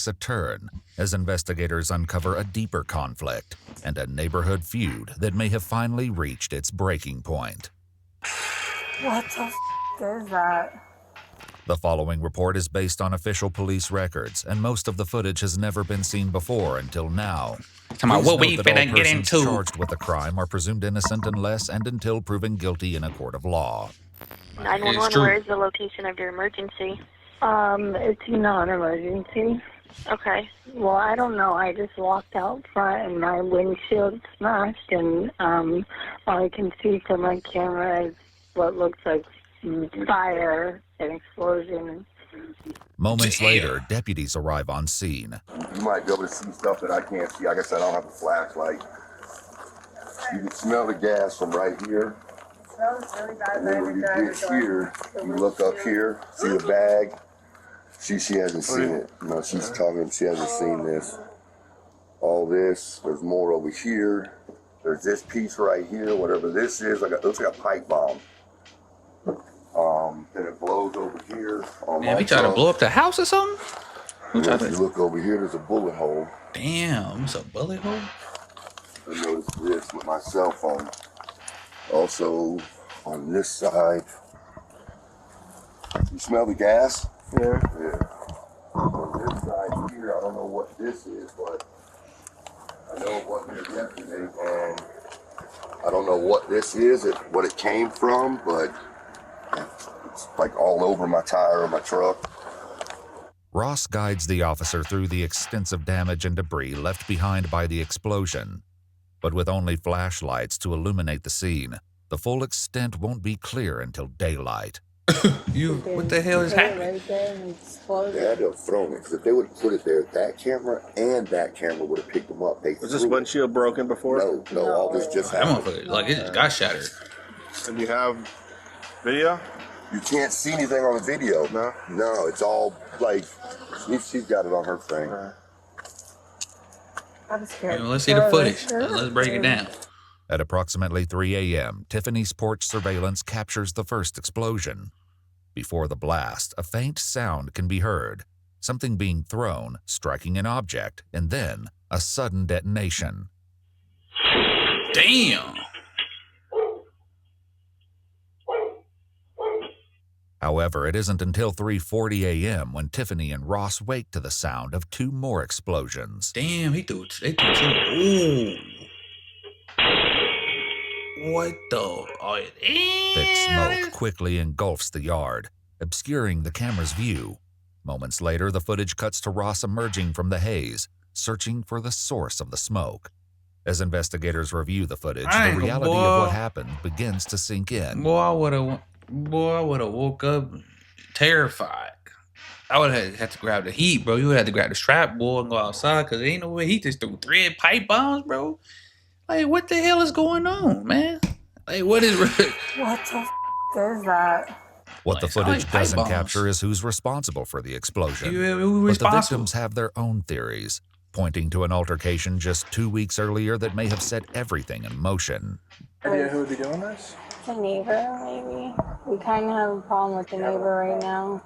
takes a turn as investigators uncover a deeper conflict and a neighborhood feud that may have finally reached its breaking point. What the is that? The following report is based on official police records, and most of the footage has never been seen before until now. Come on, what we Please note that all finna get persons into? charged with a crime are presumed innocent unless and until proven guilty in a court of law. 911, where is the location of your emergency? It's not an emergency. Okay. Well, I don't know. I just walked out front and my windshield smashed, and all I can see from my camera is what looks like fire and explosion. Moments later, deputies arrive on scene. You might be able to see stuff that I can't see. Like I said, I don't have a flashlight. You can smell the gas from right here. It smells really bad. And then when you get here, you look up here, see the bag. She hasn't seen it. No, she's talking, she hasn't seen this. All this, there's more over here. There's this piece right here, whatever this is, it looks like a pipe bomb. Then it blows over here. Man, we trying to blow up the house or something? If you look over here, there's a bullet hole. Damn, it's a bullet hole? I noticed this with my cell phone. Also, on this side, you smell the gas? Yeah. On this side here, I don't know what this is, but I know it wasn't here yesterday, and I don't know what this is, what it came from, but it's like all over my tire of my truck. Ross guides the officer through the extensive damage and debris left behind by the explosion. But with only flashlights to illuminate the scene, the full extent won't be clear until daylight. What the hell is happening? Right there and exploded. They had to have thrown it, because if they would have put it there, that camera and that camera would have picked them up. Was this windshield broken before? No, all this just That happened. motherfucker, like, it just got shattered. And you have video? You can't see anything on the video. No? No, it's all like, she's got it on her thing. I'm scared. Let's see the footage. Let's break it down. At approximately 3 a.m., Tiffany's porch surveillance captures the first explosion. Before the blast, a faint sound can be heard, something being thrown, striking an object, and then a sudden detonation. Damn. However, it isn't until 3:40 a.m. when Tiffany and Ross wake to the sound of 2 more explosions. Damn, they threw two. Ooh. What the? Oh, Thick smoke quickly engulfs the yard, obscuring the camera's view. Moments later, the footage cuts to Ross emerging from the haze, searching for the source of the smoke. As investigators review the footage, the reality of what happened begins to sink in. Boy, I would have woke up terrified. I would have had to grab the heat, bro. You would have to grab the strap, boy, and go outside, because ain't no way he just threw 3 pipe bombs, bro. Like, what the hell is going on, man? Like, what is... What the is that? What the Like, footage pipe doesn't bombs. capture is who's responsible for the explosion. Who But the responsible? victims have their own theories, pointing to an altercation just 2 weeks earlier that may have set everything in motion. Idea who would be doing this? The neighbor, maybe. We kind of have a problem with the neighbor right now.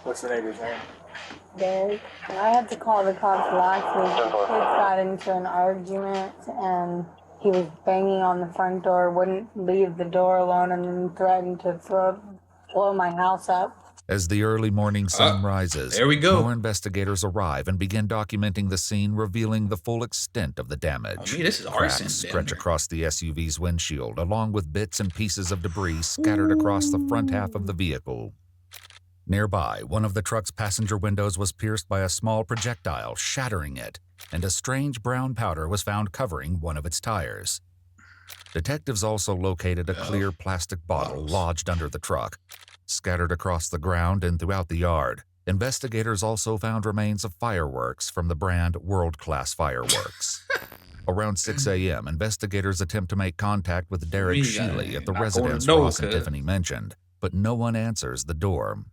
What's the neighbor's name? Derek. I had to call the cops last week. The kids got into an argument and he was banging on the front door, wouldn't leave the door alone, and then threatened to blow my house up. As the early morning sun rises, there we go. more investigators arrive and begin documenting the scene, revealing the full extent of the damage. I mean, this is arson. Cracks stretch across the SUV's windshield, along with bits and pieces of debris scattered across the front half of the vehicle. Nearby, one of the truck's passenger windows was pierced by a small projectile, shattering it, and a strange brown powder was found covering one of its tires. Detectives also located a clear plastic bottle lodged under the truck. Scattered across the ground and throughout the yard, investigators also found remains of fireworks from the brand World Class Fireworks. Around 6 a.m., investigators attempt to make contact with Derek Sheely at the residence Ross and Tiffany mentioned, but no one answers the door.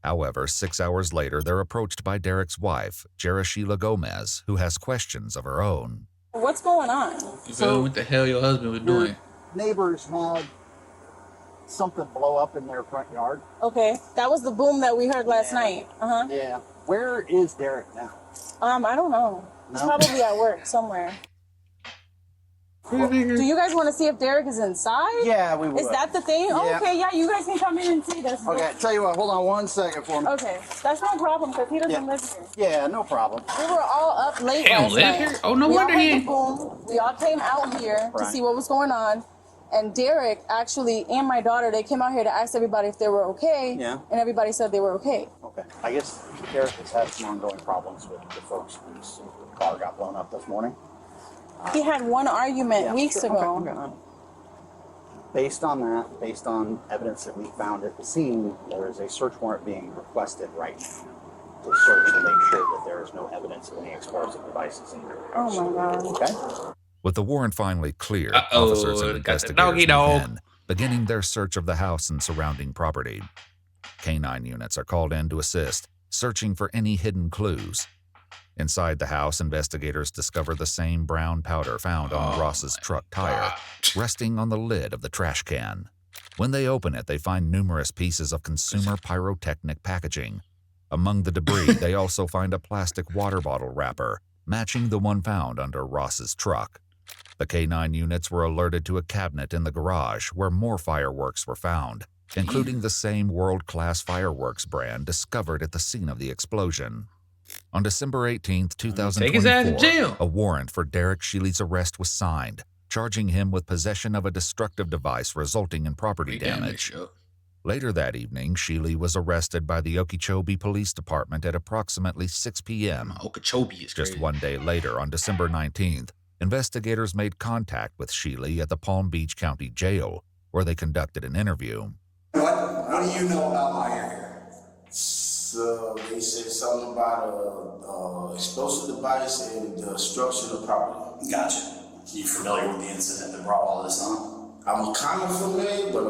However, 6 hours later, they're approached by Derek's wife, Sheila Gomez, who has questions of her own. What's going on? So, what the hell your husband was doing? Neighbors had something blow up in their front yard. Okay, that was the boom that we heard last night. Yeah. Where is Derek now? I don't know. He's No? probably at work somewhere. Well, Do you guys want to see if Derek is inside? yeah, we will. Is that the thing? Oh, Yeah. okay, yeah, you guys can come in and see this. Okay, tell you what, hold on 1 second for me. Okay, that's no problem because he doesn't Yeah. live here. Yeah, no problem. We were all up late He don't last live night. here? Oh, no we wonder all he heard ain't- the boom. We all came out here to Right. see what was going on. And Derek actually and my daughter, they came out here to ask everybody if they were okay. Yeah. And everybody said they were okay. Okay. I guess Derek has had some ongoing problems with the folks whose car got blown up this morning. He had one argument Yeah, weeks sure. ago. Okay. Based on that, based on evidence that we found at the scene, there is a search warrant being requested right now to search to make sure that there is no evidence of any explosive devices in your house. Oh my God. Okay? With the warrant finally cleared, Uh-oh, officers and got the investigators doggy dog. begin, beginning their search of the house and surrounding property. Canine units are called in to assist, searching for any hidden clues. Inside the house, investigators discover the same brown powder found on Ross's truck tire, resting on the lid of the trash can. When they open it, they find numerous pieces of consumer pyrotechnic packaging. Among the debris, they also find a plastic water bottle wrapper, matching the one found under Ross's truck. The K9 units were alerted to a cabinet in the garage where more fireworks were found, including the same world-class fireworks brand discovered at the scene of the explosion. On December 18, Take his ass to 2024, jail. a warrant for Derek Shealy's arrest was signed, charging him with possession of a destructive device resulting in property damage. Later that evening, Shealy was arrested by the Okeechobee Police Department at approximately 6 p.m. Okeechobee is crazy. Just one day later, on December 19th, investigators made contact with Shealy at the Palm Beach County Jail, where they conducted an interview. What do you know about my area? So they said something about a explosive device and destruction of property. Gotcha. You familiar with the incident that brought all this on? I'm kind of familiar, but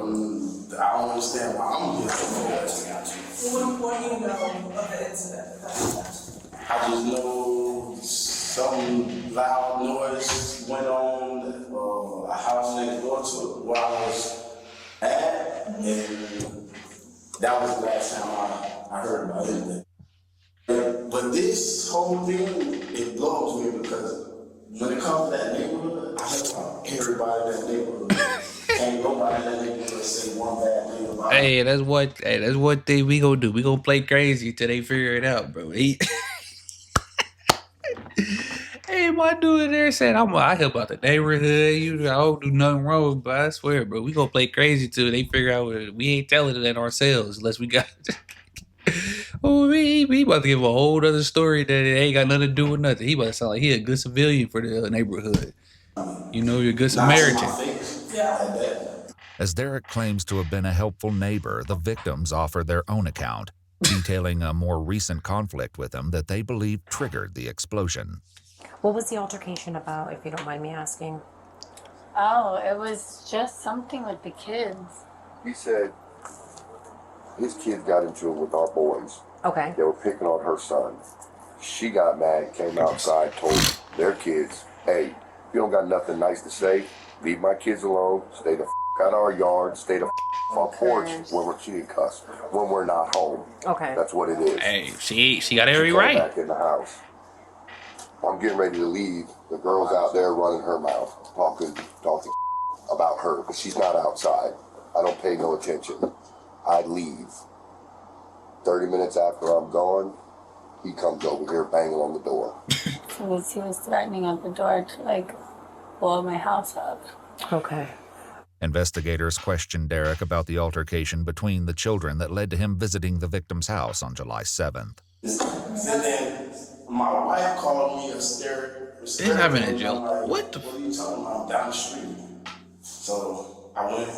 I don't understand why I'm here. Gotcha. What do you know of the incident? I just know some loud noise went on a house next door to where I was at, and that was the last time I heard about it. But this whole thing, it blows me because when it comes to that neighborhood, I help everybody in that neighborhood. Ain't nobody in that neighborhood say one bad thing about it. Hey, that's what thing we gonna do. We gonna play crazy till they figure it out, bro. Hey, my dude there said, I help out the neighborhood. I don't do nothing wrong, but I swear, bro, we gonna play crazy till they figure out we ain't telling it ourselves unless we got. Oh, we about to give a whole other story that it ain't got nothing to do with nothing. He about to sound like he a good civilian for the neighborhood. You know, you're a good Samaritan. As Derek claims to have been a helpful neighbor, the victims offer their own account, detailing a more recent conflict with him that they believe triggered the explosion. What was the altercation about, if you don't mind me asking? Oh, it was just something with the kids. He said his kids got into it with our boys. Okay. They were picking on her son. She got mad, came outside, told their kids, hey, if you don't got nothing nice to say, leave my kids alone, stay the out of our yard, stay the off our porch when we're cheating cuss, when we're not home. Okay. That's what it is. Hey, she got every She came right. back in the house. I'm getting ready to leave. The girl's out there running her mouth, talking about her, but she's not outside. I don't pay no attention. I leave. 30 minutes after I'm gone, he comes over here banging on the door. He was threatening at the door to blow my house up. Okay. Investigators questioned Derek about the altercation between the children that led to him visiting the victim's house on July 7th. And then my wife called me a hysterical. This happened in jail. Like, what the? What are you talking about? Down the street. So I went,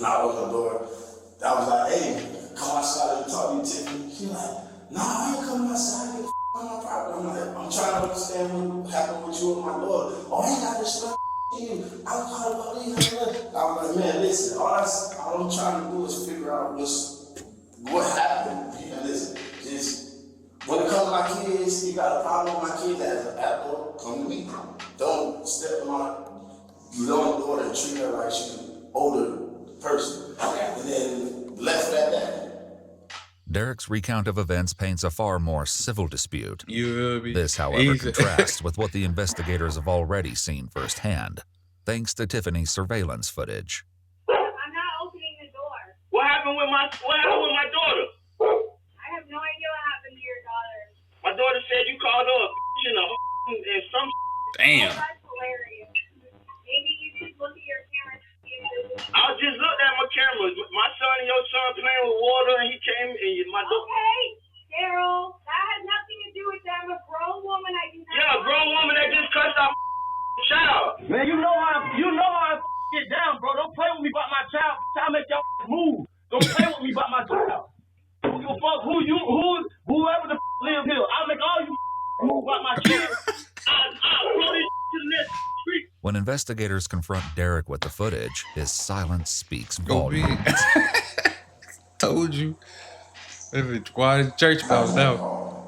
knocked on the door. I was like, hey, come outside and talk to you, Tiffany. She like, no, I ain't coming outside. Get on my property. I'm like, I'm trying to understand what happened with you and my daughter. Oh, I ain't got this stuff. You. I was calling about these. I was like, man, listen, all I'm trying to do is figure out what happened. And listen, just when it comes to my kids, you got a problem with my kids as an adult, come to me. Don't step on my little daughter and treat her like she's an older person. And then left at that. Derek's recount of events paints a far more civil dispute. This, however, Easy. contrasts with what the investigators have already seen firsthand, thanks to Tiffany's surveillance footage. I'm not opening the door. What happened with my daughter? I have no idea what happened to your daughter. My daughter said you called her a in a and some. Damn. Oh, that's hilarious. Maybe you should look at your camera. I just looked at my camera. My son and your son playing with water, and he came and my daughter. Okay, Daryl, that has nothing to do with them. A grown woman, I do not. Yeah, a grown woman that just cussed out my child. Man, you know how I get down, bro. Don't play with me about my child. I'll make y'all move. Don't play with me about my child. Who give a fuck? Whoever the live here, I'll make all you move about my kid. I'll throw this to the next street. When investigators confront Derek with the footage, his silence speaks volumes. Told you. Why is church bells now?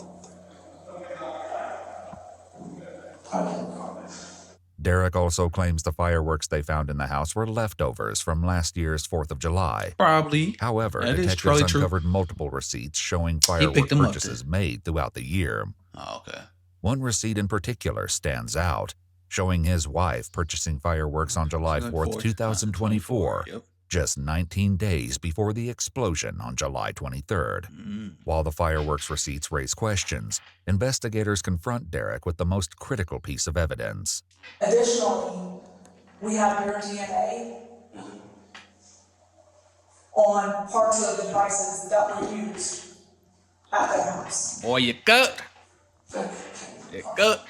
Derek also claims the fireworks they found in the house were leftovers from last year's 4th of July. Probably. However, That is detectives probably uncovered true. multiple receipts showing picked firework them up purchases made throughout the year. Oh, okay. One receipt in particular stands out, showing his wife purchasing fireworks on July 4th, 2024, just 19 days before the explosion on July 23rd. While the fireworks receipts raise questions, investigators confront Derek with the most critical piece of evidence. Additionally, we have your DNA on parts of the devices that were used at the house. Boy, you cut. You cut.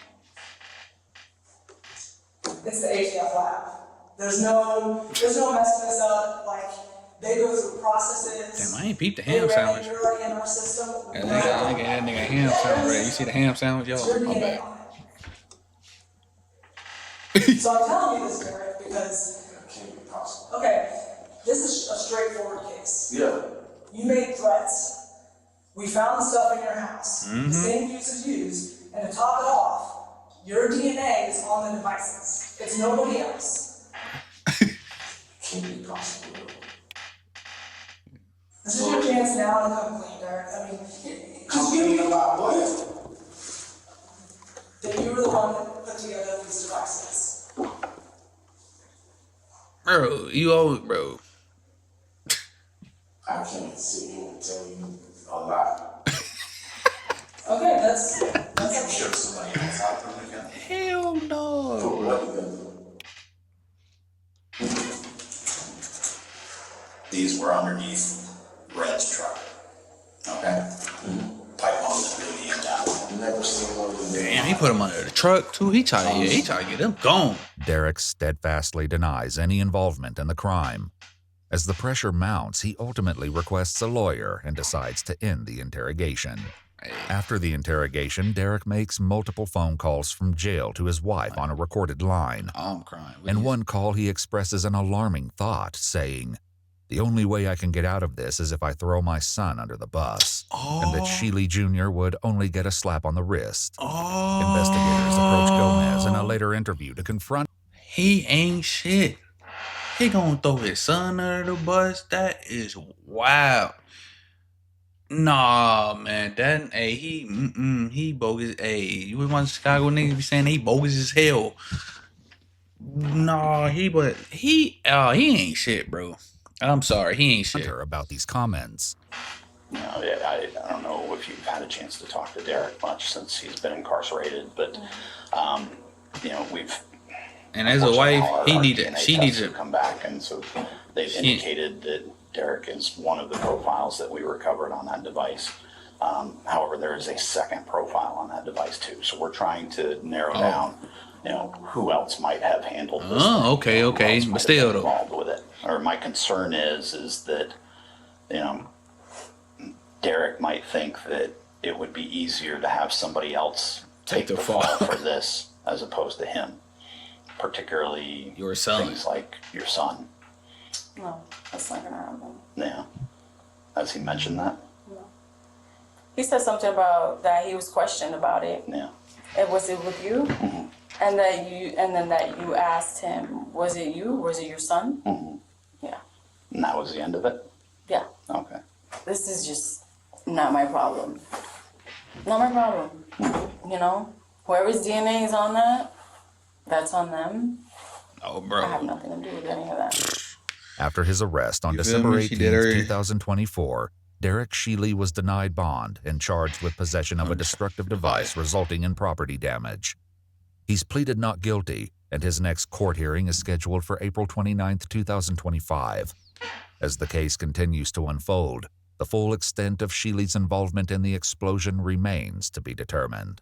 It's the HDF lab. There's no messing this up. Like, they go through processes. Damn, I ain't peeped the ham sandwich. You're already in our system. That nigga ham sandwich. Right? You see the ham sandwich, y'all? My bad. So I'm telling you this, Derek, because okay, this is a straightforward case. Yeah. You made threats. We found the stuff in your house. The same use is used, and to top it off, your DNA is on the devices. It's nobody else. Can't be possible. This is your chance now to come clean, Derek. I mean, Come clean about what? that you were the one that put together these devices. Bro, you always, bro. I can't sit here and tell you a lot. Okay, that's I'm sure somebody else out there again. Hell no. Put what together? These were underneath Red's truck. Okay? Pipe on the duty and down. Never seen one of them. Damn, he put him under the truck too. He tried to get them gone. Derek steadfastly denies any involvement in the crime. As the pressure mounts, he ultimately requests a lawyer and decides to end the interrogation. After the interrogation, Derek makes multiple phone calls from jail to his wife on a recorded line. I'm crying. In one call, he expresses an alarming thought, saying, "The only way I can get out of this is if I throw my son under the bus," and that Sheely Jr. would only get a slap on the wrist. Investigators approach Gomez in a later interview to confront. He ain't shit. He gonna throw his son under the bus? That is wild. Nah, man, that he bogus. You want Chicago niggas be saying he bogus as hell? Nah, he ain't shit, bro. I'm sorry, he ain't shit. About these comments. You know, I don't know if you've had a chance to talk to Derek much since he's been incarcerated, but you know, and as a wife, she needs to come back, and so they've indicated that Derek is one of the profiles that we recovered on that device. However, there is a second profile on that device too, so we're trying to narrow down, you know, who else might have handled this. Okay, but still though, involved with it. Or my concern is that, you know, Derek might think that it would be easier to have somebody else take the fall for this as opposed to him, particularly your son. Things like your son. No, that's not gonna happen. Yeah. Has he mentioned that? No. He said something about that he was questioned about it. Yeah. And was it with you? Mm-hmm. And that you asked him, was it you? Was it your son? Mm-hmm. Yeah. And that was the end of it? Yeah. Okay. This is just not my problem. Not my problem. You know, whoever's DNA is on that, that's on them. Oh, bro. I have nothing to do with any of that. After his arrest on You feel December me? She 18, did her- 2024, Derek Shealy was denied bond and charged with possession of a destructive device resulting in property damage. He's pleaded not guilty, and his next court hearing is scheduled for April 29, 2025. As the case continues to unfold, the full extent of Shealy's involvement in the explosion remains to be determined.